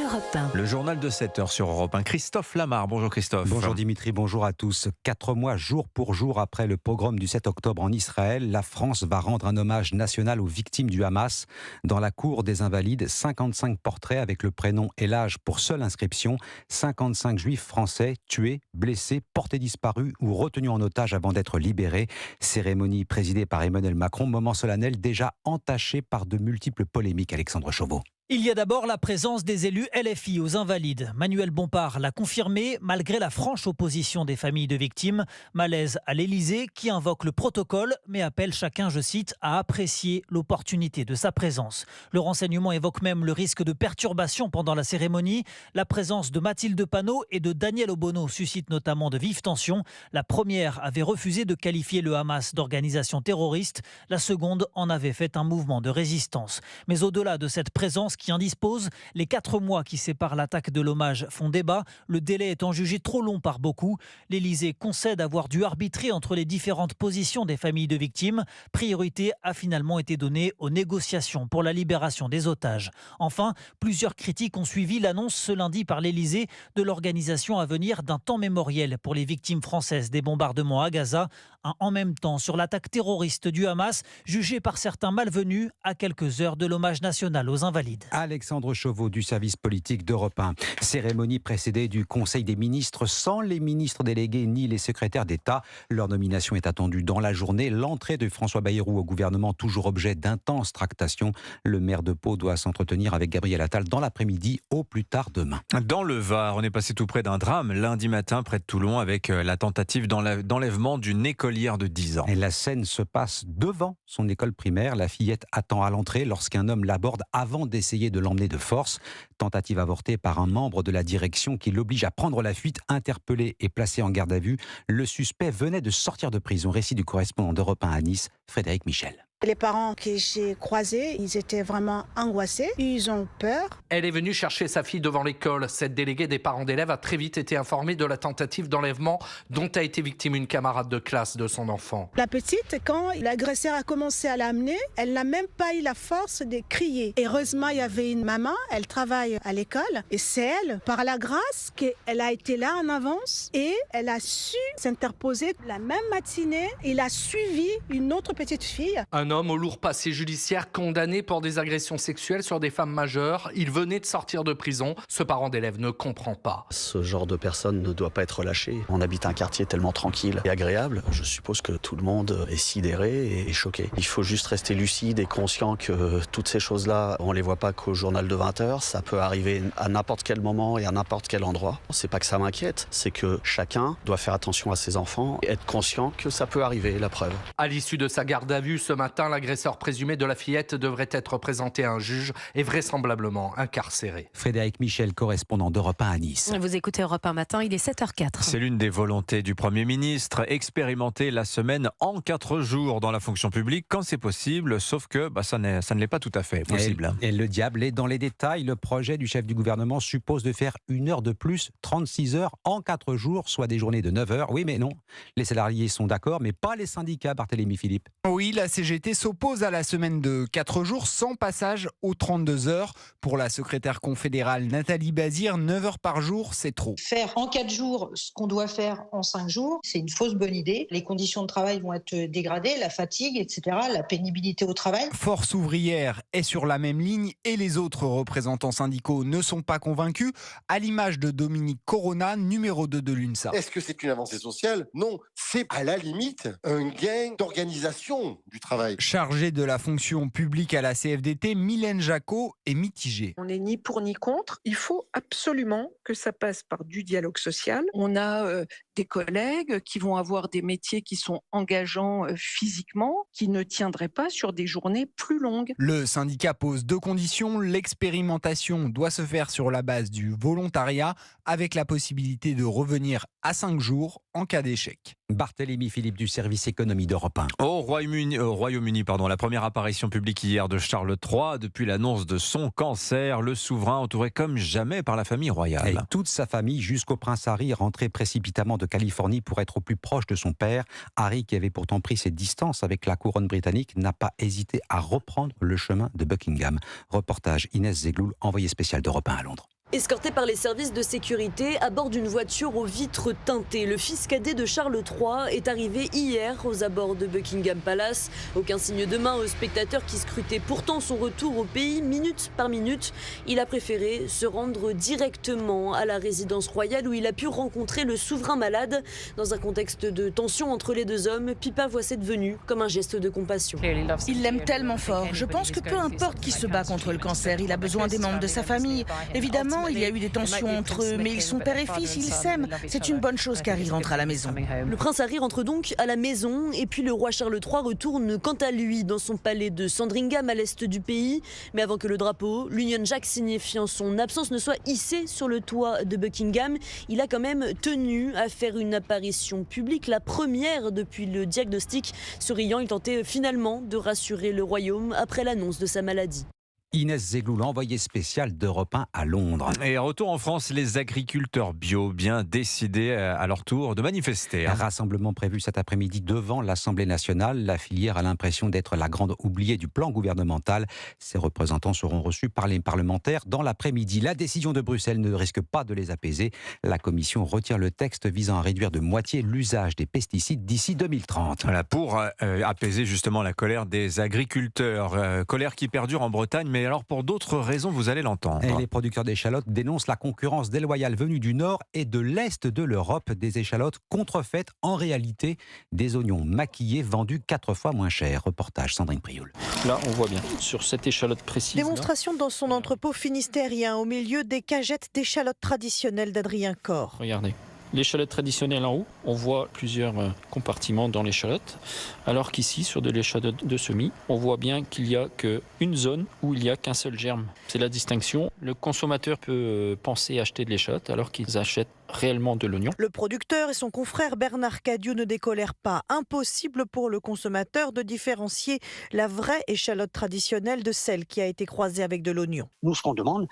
Europe 1. Le journal de 7 heures sur Europe 1. Christophe Lamar. Bonjour Christophe. Bonjour Dimitri, bonjour à tous. 4 mois, jour pour jour après le pogrom du 7 octobre en Israël, la France va rendre un hommage national aux victimes du Hamas. Dans la cour des Invalides, 55 portraits avec le prénom et l'âge pour seule inscription. 55 juifs français tués, blessés, portés disparus ou retenus en otage avant d'être libérés. Cérémonie présidée par Emmanuel Macron, moment solennel déjà entaché par de multiples polémiques. Alexandre Chauveau. Il y a d'abord la présence des élus LFI aux Invalides. Manuel Bompard l'a confirmé, malgré la franche opposition des familles de victimes. Malaise à l'Élysée, qui invoque le protocole, mais appelle chacun, je cite, à apprécier l'opportunité de sa présence. Le renseignement évoque même le risque de perturbation pendant la cérémonie. La présence de Mathilde Panot et de Daniel Obono suscite notamment de vives tensions. La première avait refusé de qualifier le Hamas d'organisation terroriste. La seconde en avait fait un mouvement de résistance. Mais au-delà de cette présence qui indispose, les 4 mois qui séparent l'attaque de l'hommage font débat, le délai étant jugé trop long par beaucoup. L'Élysée concède avoir dû arbitrer entre les différentes positions des familles de victimes. Priorité a finalement été donnée aux négociations pour la libération des otages. Enfin, plusieurs critiques ont suivi l'annonce ce lundi par l'Élysée de l'organisation à venir d'un temps mémoriel pour les victimes françaises des bombardements à Gaza. Un en même temps sur l'attaque terroriste du Hamas, jugé par certains malvenus à quelques heures de l'hommage national aux Invalides. Alexandre Chauveau du service politique d'Europe 1. Cérémonie précédée du Conseil des ministres sans les ministres délégués ni les secrétaires d'État. Leur nomination est attendue dans la journée. L'entrée de François Bayrou au gouvernement, toujours objet d'intenses tractations. Le maire de Pau doit s'entretenir avec Gabriel Attal dans l'après-midi, au plus tard demain. Dans le Var, on est passé tout près d'un drame lundi matin près de Toulon avec la tentative d'enlèvement d'une écolière de 10 ans. Et la scène se passe devant son école primaire. La fillette attend à l'entrée lorsqu'un homme l'aborde avant d'essayer de l'emmener de force. Tentative avortée par un membre de la direction qui l'oblige à prendre la fuite. Interpellé et placé en garde à vue, le suspect venait de sortir de prison. Récit du correspondant d'Europe 1 à Nice, Frédéric Michel. Les parents que j'ai croisés, ils étaient vraiment angoissés, ils ont peur. Elle est venue chercher sa fille devant l'école. Cette déléguée des parents d'élèves a très vite été informée de la tentative d'enlèvement dont a été victime une camarade de classe de son enfant. La petite, quand l'agresseur a commencé à l'amener, elle n'a même pas eu la force de crier. Heureusement, il y avait une maman, elle travaille à l'école, et c'est elle, par la grâce, qu'elle a été là en avance et elle a su s'interposer. La même matinée, il a suivi une autre petite fille. Un homme au lourd passé judiciaire condamné pour des agressions sexuelles sur des femmes majeures. Il venait de sortir de prison. Ce parent d'élève ne comprend pas. Ce genre de personne ne doit pas être lâché. On habite un quartier tellement tranquille et agréable. Je suppose que tout le monde est sidéré et choqué. Il faut juste rester lucide et conscient que toutes ces choses-là, on les voit pas qu'au journal de 20h. Ça peut arriver à n'importe quel moment et à n'importe quel endroit. C'est pas que ça m'inquiète, c'est que chacun doit faire attention à ses enfants et être conscient que ça peut arriver, la preuve. À l'issue de sa garde à vue ce matin, l'agresseur présumé de la fillette devrait être présenté à un juge et vraisemblablement incarcéré. Frédéric Michel, correspondant d'Europe 1 à Nice. Vous écoutez Europe 1 matin, il est 7h04. C'est l'une des volontés du Premier ministre, expérimenter la semaine en 4 jours dans la fonction publique quand c'est possible, sauf que ça ne l'est pas tout à fait possible. Et le diable est dans les détails. Le projet du chef du gouvernement suppose de faire 1 heure de plus, 36 heures en 4 jours, soit des journées de 9 heures. Oui, mais non. Les salariés sont d'accord, mais pas les syndicats, Barthélémy Philippe. Oui, la CGT s'oppose à la semaine de 4 jours sans passage aux 32 heures. Pour la secrétaire confédérale Nathalie Bazir, 9 heures par jour, c'est trop. Faire en 4 jours ce qu'on doit faire en 5 jours, c'est une fausse bonne idée. Les conditions de travail vont être dégradées, la fatigue, etc., la pénibilité au travail. Force ouvrière est sur la même ligne et les autres représentants syndicaux ne sont pas convaincus, à l'image de Dominique Corona, numéro 2 de l'UNSA. Est-ce que c'est une avancée sociale ? Non, c'est à la limite un gain d'organisation du travail. Chargée de la fonction publique à la CFDT, Mylène Jacot est mitigée. On n'est ni pour ni contre. Il faut absolument que ça passe par du dialogue social. On a des collègues qui vont avoir des métiers qui sont engageants physiquement, qui ne tiendraient pas sur des journées plus longues. Le syndicat pose 2 conditions. L'expérimentation doit se faire sur la base du volontariat, avec la possibilité de revenir à 5 jours en cas d'échec. Barthélémy Philippe du service économie d'Europe 1. Au Royaume-Uni, la première apparition publique hier de Charles III depuis l'annonce de son cancer, le souverain entouré comme jamais par la famille royale. Et toute sa famille jusqu'au prince Harry, rentré précipitamment de Californie pour être au plus proche de son père. Harry, qui avait pourtant pris ses distances avec la couronne britannique, n'a pas hésité à reprendre le chemin de Buckingham. Reportage Inès Zegloul, envoyée spéciale d'Europe 1 à Londres. Escorté par les services de sécurité à bord d'une voiture aux vitres teintées, le fils cadet de Charles III est arrivé hier aux abords de Buckingham Palace. Aucun signe de main aux spectateurs qui scrutaient pourtant son retour au pays minute par minute. Il a préféré se rendre directement à la résidence royale où il a pu rencontrer le souverain malade. Dans un contexte de tension entre les deux hommes, Pippa voit cette venue comme un geste de compassion. Il l'aime tellement fort. Je pense que peu importe qui se bat contre le cancer, il a besoin des membres de sa famille. Évidemment, il y a eu des tensions entre eux, mais ils sont père et fils, ils s'aiment. C'est une bonne chose qu'Harry rentre à la maison. Le prince Harry rentre donc à la maison et puis le roi Charles III retourne quant à lui dans son palais de Sandringham à l'est du pays. Mais avant que le drapeau, l'Union Jack signifiant son absence, ne soit hissé sur le toit de Buckingham, il a quand même tenu à faire une apparition publique, la première depuis le diagnostic. Souriant, il tentait finalement de rassurer le royaume après l'annonce de sa maladie. Inès Zeglou, l'envoyée spéciale d'Europe 1 à Londres. Et retour en France, les agriculteurs bio bien décidés à leur tour de manifester. Un rassemblement prévu cet après-midi devant l'Assemblée nationale. La filière a l'impression d'être la grande oubliée du plan gouvernemental. Ses représentants seront reçus par les parlementaires dans l'après-midi. La décision de Bruxelles ne risque pas de les apaiser. La Commission retire le texte visant à réduire de moitié l'usage des pesticides d'ici 2030. Voilà, pour apaiser justement la colère des agriculteurs. Colère qui perdure en Bretagne, mais alors pour d'autres raisons, vous allez l'entendre. Et les producteurs d'échalotes dénoncent la concurrence déloyale venue du nord et de l'est de l'Europe. Des échalotes contrefaites, en réalité des oignons maquillés vendus 4 fois moins cher. Reportage Sandrine Prioul. Là, on voit bien sur cette échalote précise. Démonstration dans son entrepôt finistérien au milieu des cagettes d'échalotes traditionnelles d'Adrien Cor. Regardez. L'échalote traditionnelle en haut, on voit plusieurs compartiments dans l'échalote, alors qu'ici, sur de l'échalote de semis, on voit bien qu'il n'y a qu'une zone où il n'y a qu'un seul germe. C'est la distinction. Le consommateur peut penser acheter de l'échalote alors qu'ils achètent réellement de l'oignon. Le producteur et son confrère Bernard Cadieux ne décolèrent pas. Impossible pour le consommateur de différencier la vraie échalote traditionnelle de celle qui a été croisée avec de l'oignon. Nous, ce qu'on demande,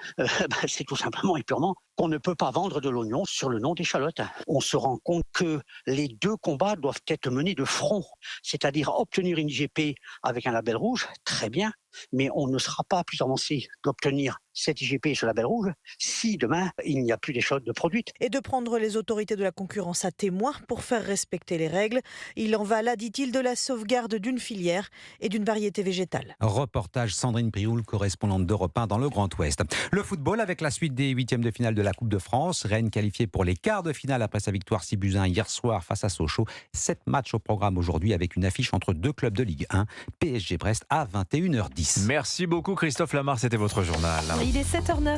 c'est tout simplement et purement qu'on ne peut pas vendre de l'oignon sur le nom d'échalote. On se rend compte que les deux combats doivent être menés de front, c'est-à-dire obtenir une IGP avec un label rouge, très bien, mais on ne sera pas plus avancé d'obtenir cette IGP sur la label rouge si demain il n'y a plus d'échalote de produite. Et de prendre les autorités de la concurrence à témoin pour faire respecter les règles. Il en va là, dit-il, de la sauvegarde d'une filière et d'une variété végétale. Reportage Sandrine Prioul, correspondante d'Europe 1 dans le Grand Ouest. Le football avec la suite des huitièmes de finale de la Coupe de France. Rennes qualifié pour les quarts de finale après sa victoire 6-1 hier soir face à Sochaux. 7 matchs au programme aujourd'hui avec une affiche entre deux clubs de Ligue 1. PSG Brest à 21h10. Merci beaucoup Christophe Lamar, c'était votre journal. Il est 7h09.